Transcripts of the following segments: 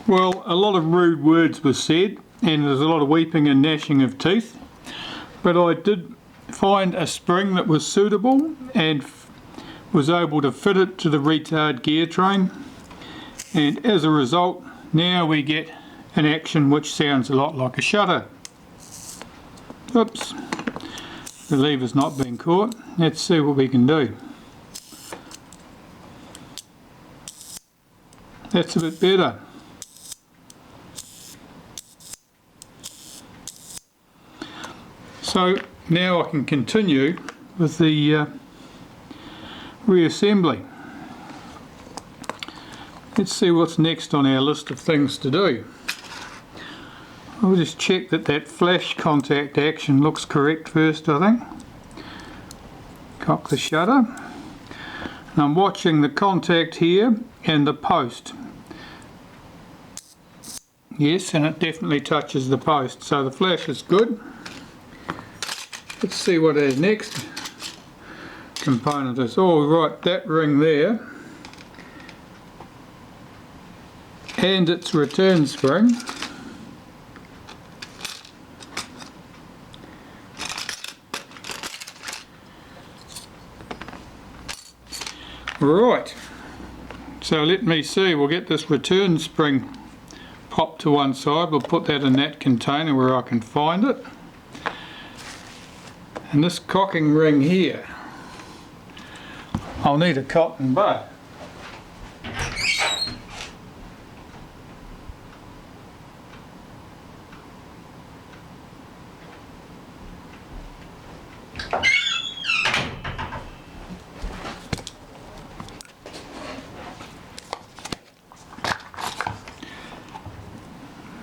Well, a lot of rude words were said and there's a lot of weeping and gnashing of teeth, but I did find a spring that was suitable and was able to fit it to the retard gear train, and as a result now we get an action which sounds a lot like a shutter. Oops, the lever's not been caught. Let's see what we can do. That's a bit better. So now I can continue with the reassembly. Let's see what's next on our list of things to do. I'll just check that that flash contact action looks correct first, I think. Cock the shutter. And I'm watching the contact here and the post. Yes, and it definitely touches the post, so the flash is good. Let's see what our next component is. Oh right, that ring there and its return spring. Right, so let me see, we'll get this return spring popped to one side. We'll put that in that container where I can find it. And this cocking ring here, I'll need a cotton bud.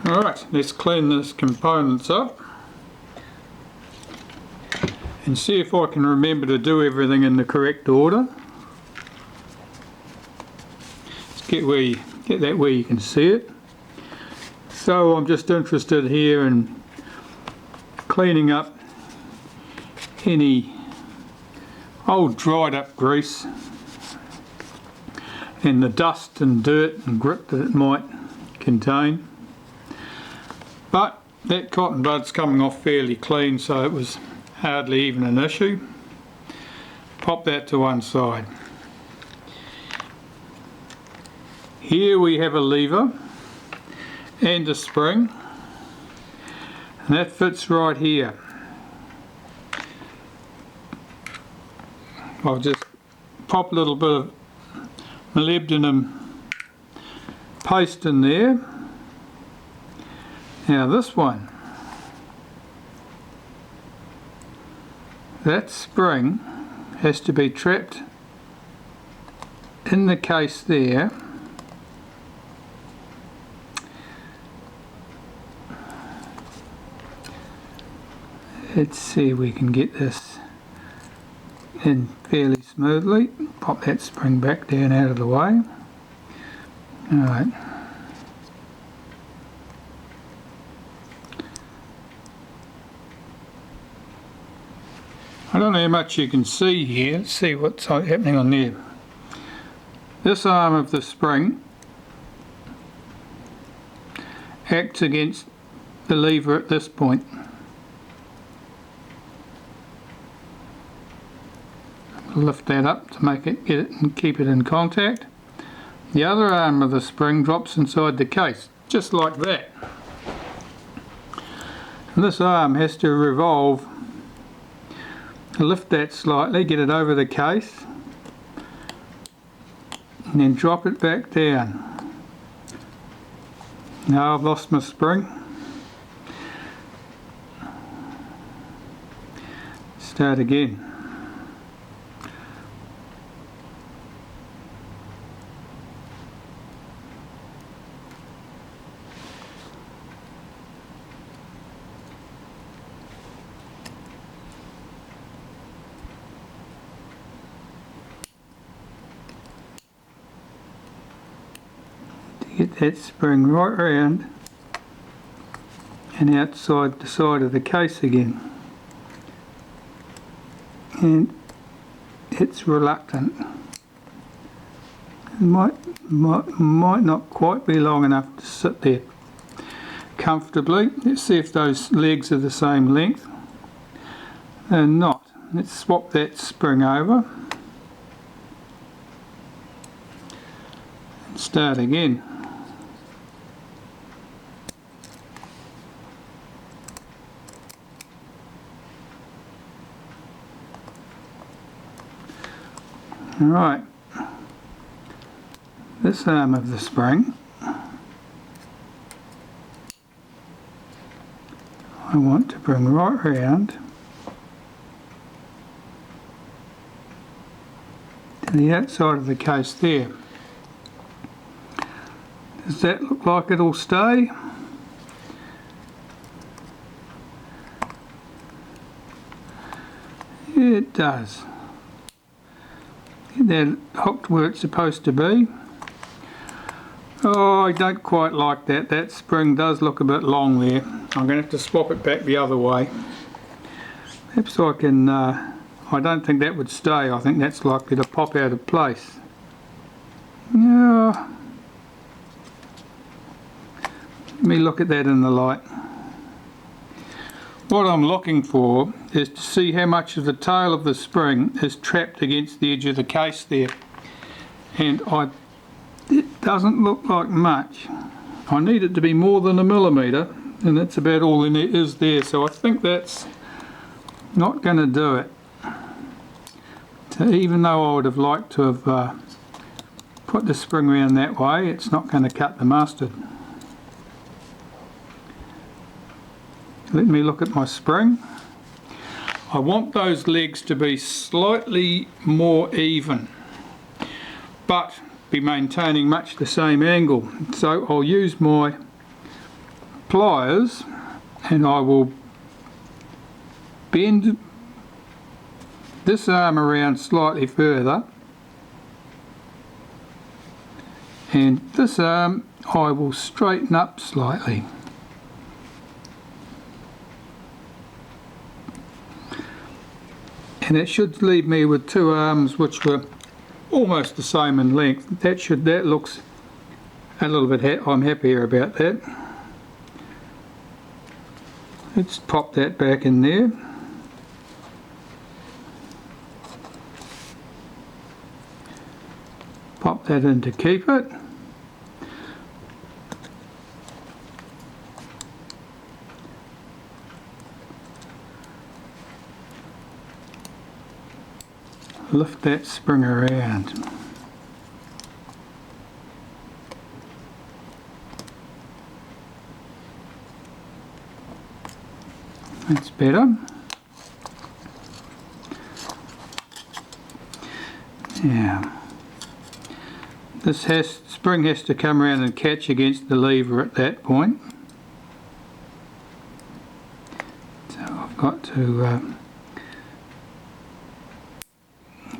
Alright, let's clean these components up and see if I can remember to do everything in the correct order. Let's get that where you can see it. So I'm just interested here in cleaning up any old dried up grease and the dust and dirt and grit that it might contain. But that cotton bud's coming off fairly clean, so it was hardly even an issue. Pop that to one side. Here we have a lever and a spring, and that fits right here. I'll just pop a little bit of molybdenum paste in there. Now this one, that spring has to be trapped in the case there. Let's see if we can get this in fairly smoothly. Pop that spring back down out of the way. Alright. I don't know how much you can see here. Let's see what's happening on there. This arm of the spring acts against the lever at this point. Lift that up to make it, get it and keep it in contact. The other arm of the spring drops inside the case, just like that. And this arm has to revolve. Lift that slightly, get it over the case, and then drop it back down. Now I've lost my spring. Start again. Get that spring right around and outside the side of the case again, and it's reluctant. might not quite be long enough to sit there comfortably. Let's see if those legs are the same length. They're not. Let's swap that spring over and start again. Right, this arm of the spring I want to bring right round to the outside of the case there. Does that look like it'll stay? It does. Get that hooked where it's supposed to be. Oh, I don't quite like that. That spring does look a bit long there. I'm going to have to swap it back the other way. Perhaps I can, I don't think that would stay. I think that's likely to pop out of place. Yeah. Let me look at that in the light. What I'm looking for is to see how much of the tail of the spring is trapped against the edge of the case there. And it doesn't look like much. I need it to be more than 1 millimetre, and that's about all there is there. So I think that's not going to do it. So even though I would have liked to have put the spring around that way, it's not going to cut the mustard. Let me look at my spring. I want those legs to be slightly more even, but be maintaining much the same angle. So I'll use my pliers and I will bend this arm around slightly further, and this arm I will straighten up slightly. And it should leave me with two arms which were almost the same in length. That looks a little bit, I'm happier about that. Let's pop that back in there. Pop that in to keep it. Lift that spring around. That's better. Now, this spring has to come around and catch against the lever at that point. So I've got to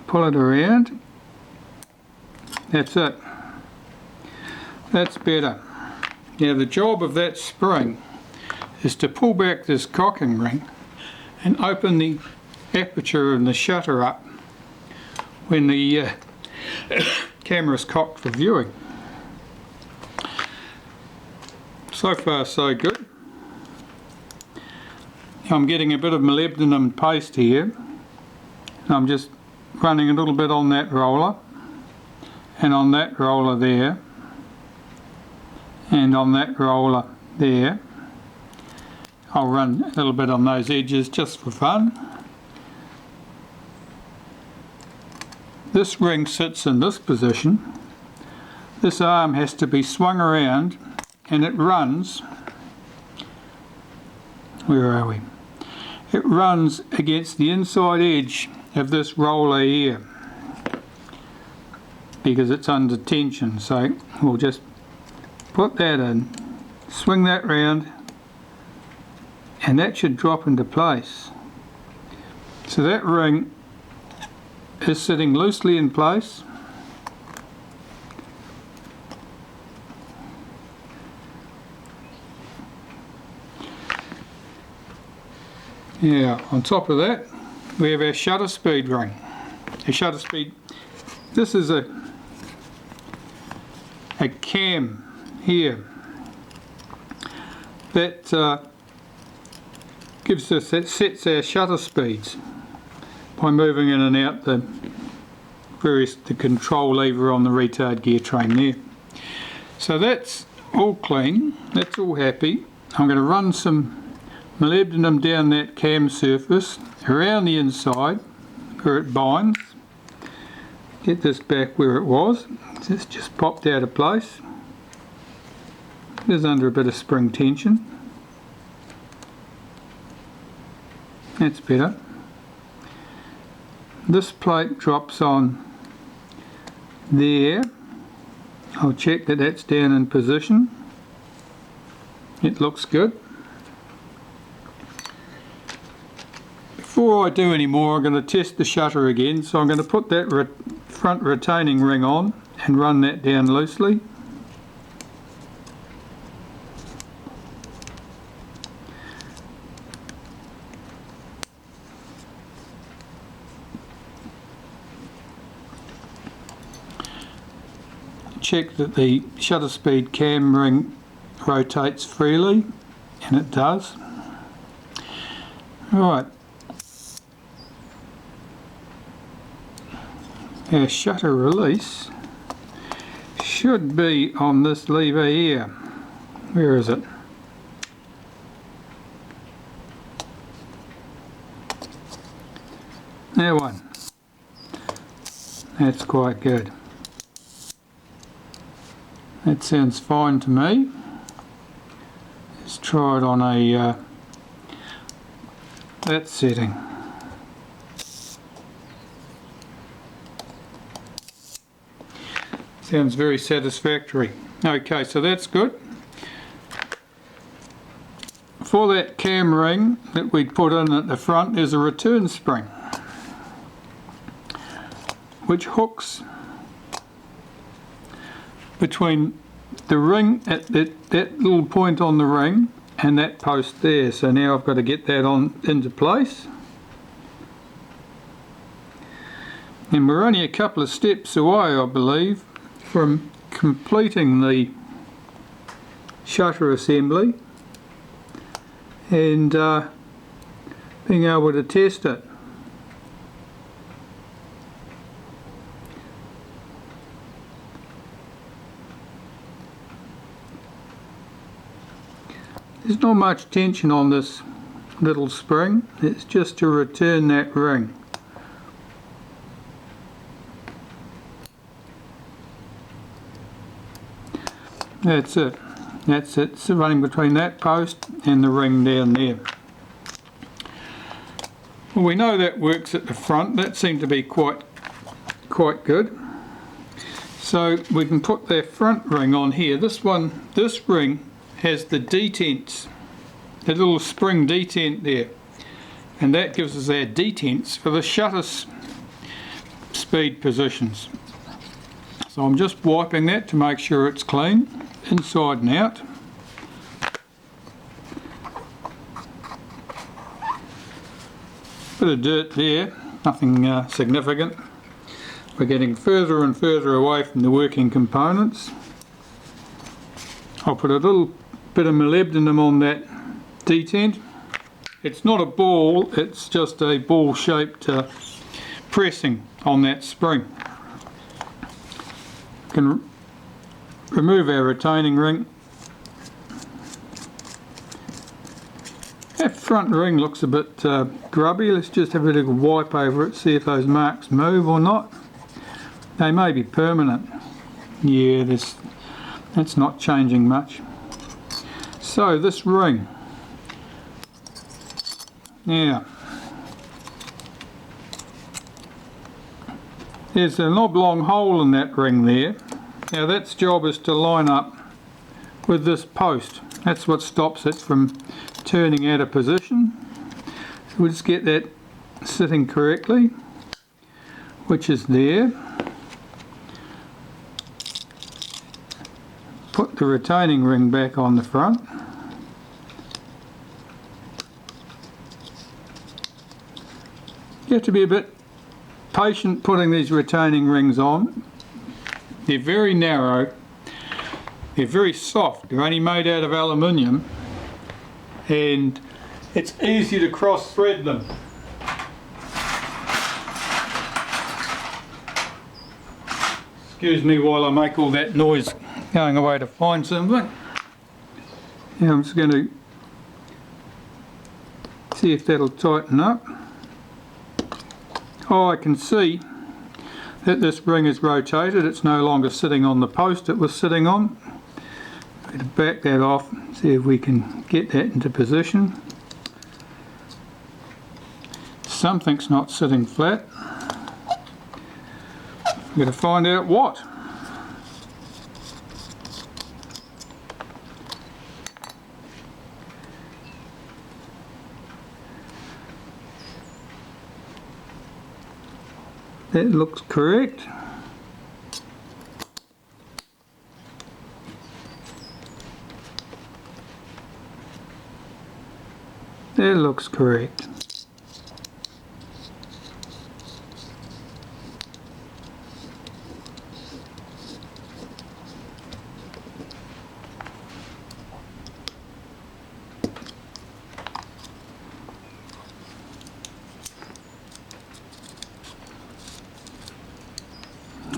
pull it around. That's it. That's better. Now the job of that spring is to pull back this cocking ring and open the aperture and the shutter up when the camera is cocked for viewing. So far so good. I'm getting a bit of molybdenum paste here. I'm just running a little bit on that roller and on that roller there and on that roller there. I'll run a little bit on those edges just for fun. This ring sits in this position. This arm has to be swung around and it runs, where are we? It runs against the inside edge of this roller here because it's under tension. So we'll just put that in, swing that round, and that should drop into place. So that ring is sitting loosely in place. Yeah, on top of that we have our shutter speed ring. A shutter speed, this is a a cam here that sets our shutter speeds by moving in and out the control lever on the retard gear train there. So that's all clean, that's all happy. I'm going to run some molybdenum down that cam surface around the inside where it binds. Get this back where it was. It's just popped out of place. It is under a bit of spring tension. That's better. This plate drops on there. I'll check that that's down in position. It looks good. Before I do any more, I'm going to test the shutter again, so I'm going to put that front retaining ring on and run that down loosely. Check that the shutter speed cam ring rotates freely, and it does. Right. Our shutter release should be on this lever here. Where is it? That one. That's quite good. That sounds fine to me. Let's try it on a that setting. Sounds very satisfactory. Okay, so that's good. For that cam ring that we put in at the front, there's a return spring which hooks between the ring at that little point on the ring and that post there. So now I've got to get that on into place. And we're only a couple of steps away, I believe, from completing the shutter assembly and being able to test it. There's not much tension on this little spring, it's just to return that ring. That's it. That's it. It's running between that post and the ring down there. Well, we know that works at the front. That seemed to be quite good. So we can put the front ring on here. This ring has the detents, the little spring detent there, and that gives us our detents for the shutter speed positions. So I'm just wiping that to make sure it's clean, inside and out. Bit of dirt there, nothing significant. We're getting further and further away from the working components. I'll put a little bit of molybdenum on that detent. It's not a ball, it's just a ball shaped pressing on that spring. We can remove our retaining ring. That front ring looks a bit grubby. Let's just have a little wipe over it, see if those marks move or not. They may be permanent. Yeah, that's not changing much. So this ring, now there's an oblong hole in that ring there. Now that's job is to line up with this post. That's what stops it from turning out of position. So we'll just get that sitting correctly, which is there. Put the retaining ring back on the front. You have to be a bit patient putting these retaining rings on. They're very narrow They're very soft, they're only made out of aluminium, and it's easy to cross thread them. Excuse me while I make all that noise going away to find something. Now I'm just going to see if that'll tighten up. Oh, I can see that this ring is rotated. It's no longer sitting on the post it was sitting on. I'm going to back that off, see if we can get that into position. Something's not sitting flat. I'm going to find out what. That looks correct. That looks correct.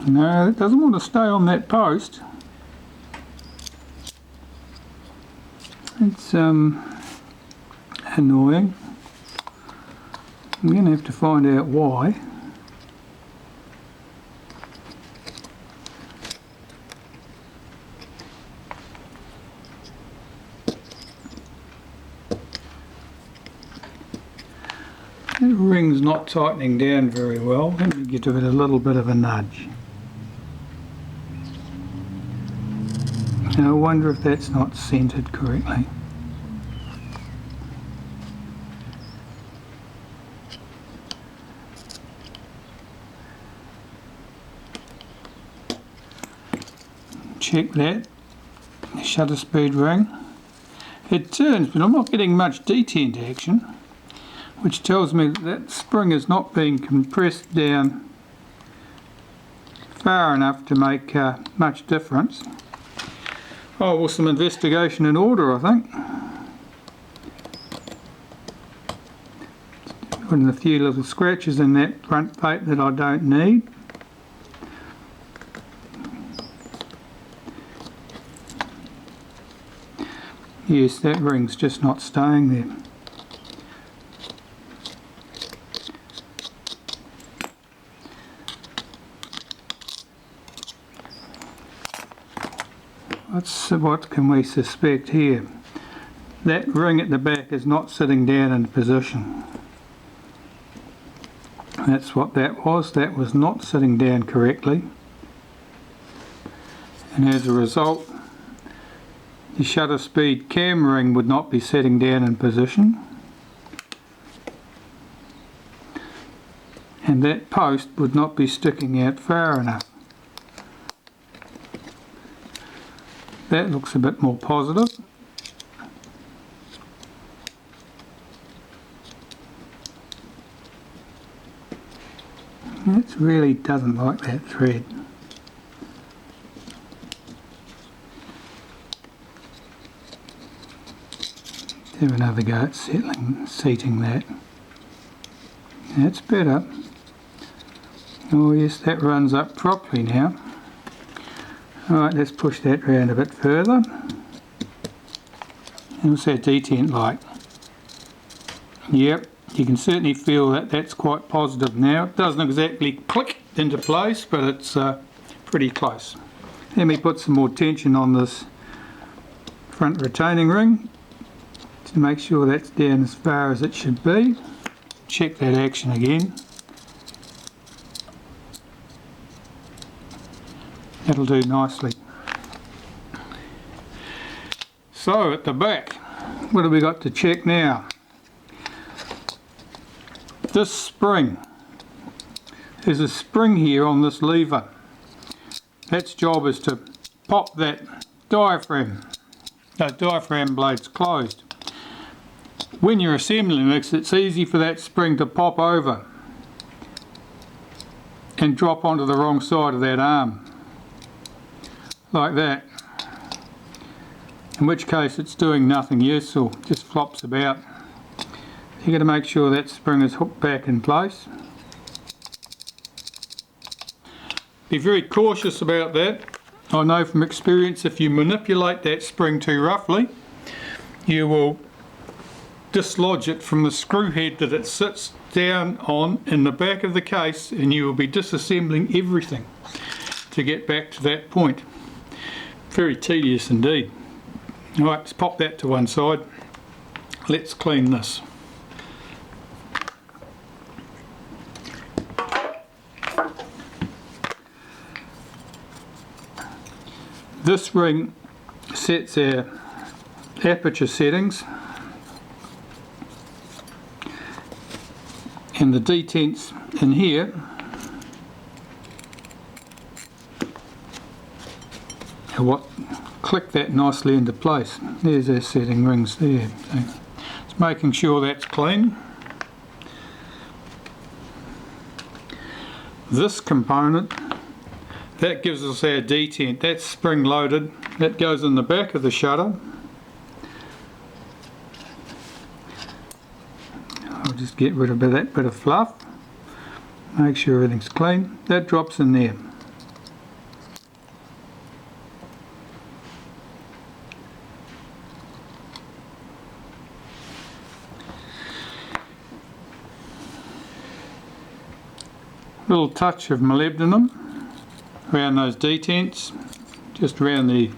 No, it doesn't want to stay on that post. It's annoying. I'm going to have to find out why. The ring's not tightening down very well. Let me give it a little bit of a nudge. Now I wonder if that's not centered correctly. Check that. Shutter speed ring. It turns, but I'm not getting much detent action, which tells me that spring is not being compressed down far enough to make much difference. Oh, well, some investigation in order, I think. Putting a few little scratches in that front plate that I don't need. Yes, that ring's just not staying there. What can we suspect here? That ring at the back is not sitting down in position. That's what that was. That was not sitting down correctly. And as a result, the shutter speed cam ring would not be sitting down in position. And that post would not be sticking out far enough. That looks a bit more positive. It really doesn't like that thread. Have another go at seating that. That's better. Oh yes, that runs up properly now. Alright, let's push that round a bit further. And what's that detent like? Yep, you can certainly feel that that's quite positive now. It doesn't exactly click into place, but it's pretty close. Let me put some more tension on this front retaining ring to make sure that's down as far as it should be. Check that action again. That'll do nicely. So at the back, what have we got to check now? This spring. There's a spring here on this lever. Its job is to pop that diaphragm. Those diaphragm blades closed. When you're assembling this, it's easy for that spring to pop over and drop onto the wrong side of that arm. Like that. in which case it's doing nothing useful, just flops about. You've got to make sure that spring is hooked back in place. Be very cautious about that. I know from experience if you manipulate that spring too roughly, you will dislodge it from the screw head that it sits down on in the back of the case, and you will be disassembling everything to get back to that point. Very tedious indeed. Alright, let's pop that to one side. Let's clean this. This ring sets our aperture settings, and the detents in here are what click that nicely into place. There's our setting rings there. So it's making sure that's clean. This component, that gives us our detent. That's spring loaded. That goes in the back of the shutter. I'll just get rid of that bit of fluff. Make sure everything's clean. That drops in there. Little touch of molybdenum around those detents, just around the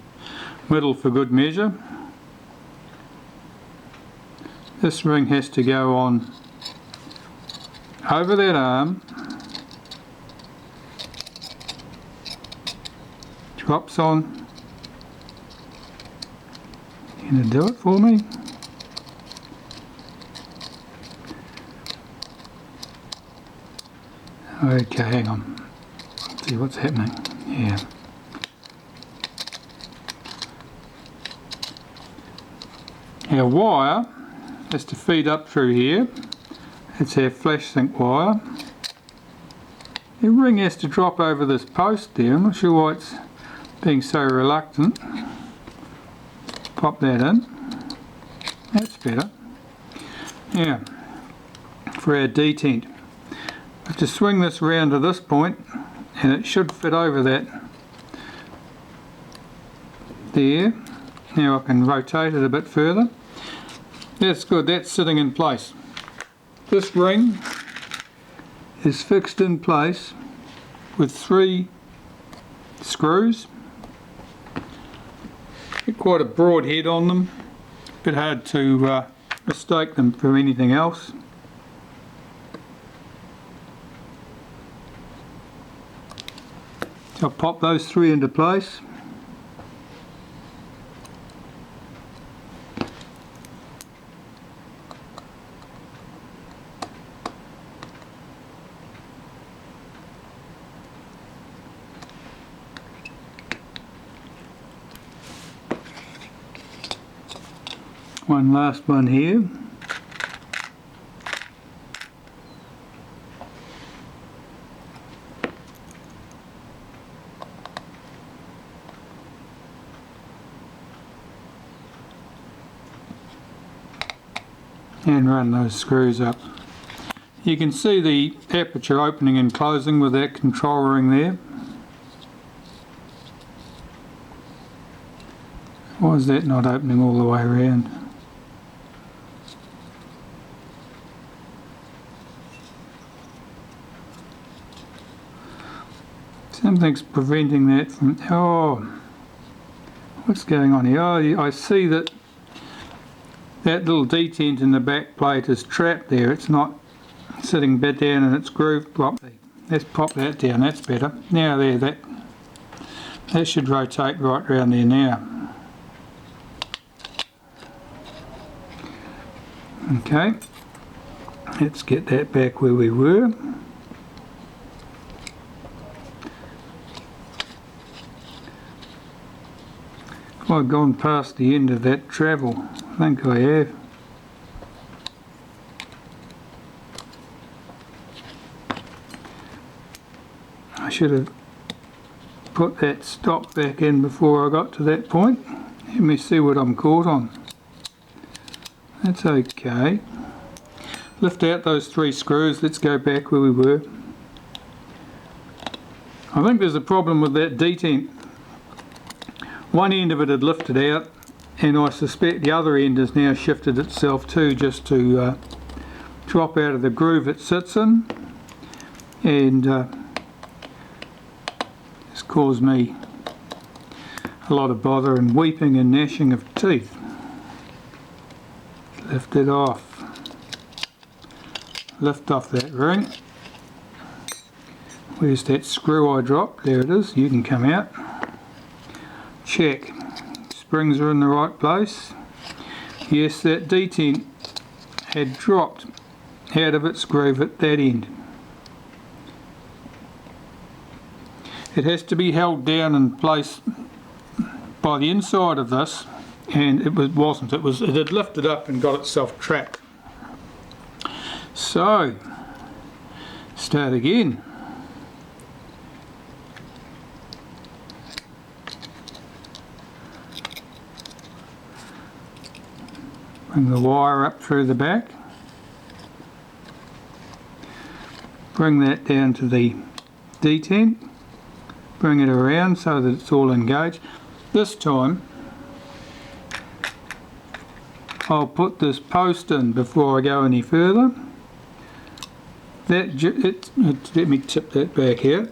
middle for good measure. This ring has to go on over that arm, drops on. You gonna do it for me? Okay, hang on. Let's see what's happening. Yeah. Our wire has to feed up through here. It's our flash sync wire. The ring has to drop over this post there. I'm not sure why it's being so reluctant. Pop that in. That's better. Now, for our detent, I have to swing this round to this point, and it should fit over that there. Now I can rotate it a bit further. That's good, that's sitting in place. This ring is fixed in place with 3 screws. Get quite a broad head on them, a bit hard to mistake them for anything else. So I'll pop those 3 into place. One last one here. And run those screws up. You can see the aperture opening and closing with that control ring there. Why is that not opening all the way around? Something's preventing that from... Oh, what's going on here? Oh, I see that that little detent in the back plate is trapped there. It's not sitting bit down in its groove properly. Let's pop that down, that's better. Now there, that should rotate right around there now. Okay, let's get that back where we were. I've gone past the end of that travel. I think I have. I should have put that stop back in before I got to that point. Let me see what I'm caught on. That's okay. Lift out those 3 screws. Let's go back where we were. I think there's a problem with that detent. One end of it had lifted out, and I suspect the other end has now shifted itself too, just to drop out of the groove it sits in, and it's caused me a lot of bother and weeping and gnashing of teeth. Lift it off. Lift off that ring. Where's that screw I dropped? There it is. You can come out. Check. Springs are in the right place. Yes, that detent had dropped out of its groove at that end. It has to be held down in place by the inside of this, and it wasn't. It had lifted up and got itself trapped. So, start again. Bring the wire up through the back. Bring that down to the detent. Bring it around so that it's all engaged. This time I'll put this post in before I go any further. Let me tip that back here.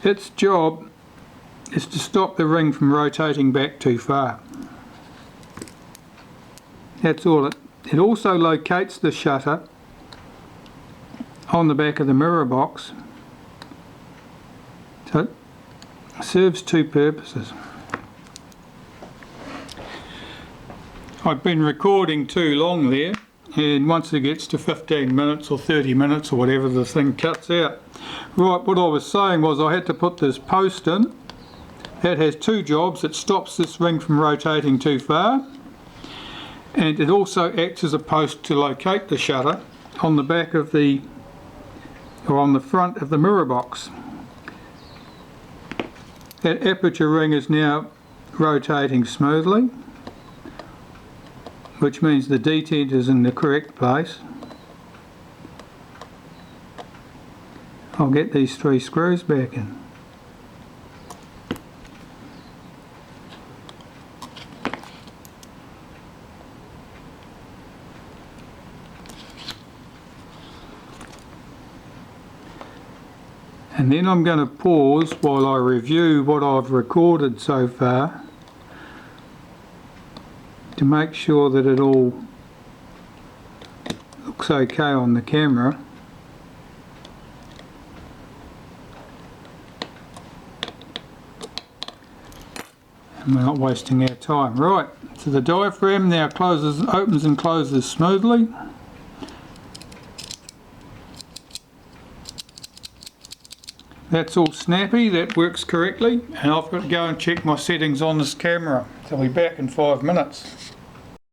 Its job is to stop the ring from rotating back too far. That's all. It also locates the shutter on the back of the mirror box. So it serves 2 purposes. I've been recording too long there, and once it gets to 15 minutes or 30 minutes or whatever, the thing cuts out. Right, what I was saying was I had to put this post in. That has 2 jobs. It stops this ring from rotating too far, and it also acts as a post to locate the shutter on the back of the, or on the front of the mirror box. That aperture ring is now rotating smoothly, which means the detent is in the correct place. I'll get these 3 screws back in. And then I'm going to pause while I review what I've recorded so far to make sure that it all looks okay on the camera. And we're not wasting our time. Right, so the diaphragm now opens and closes smoothly. That's all snappy, that works correctly, and I've got to go and check my settings on this camera. So I'll be back in 5 minutes.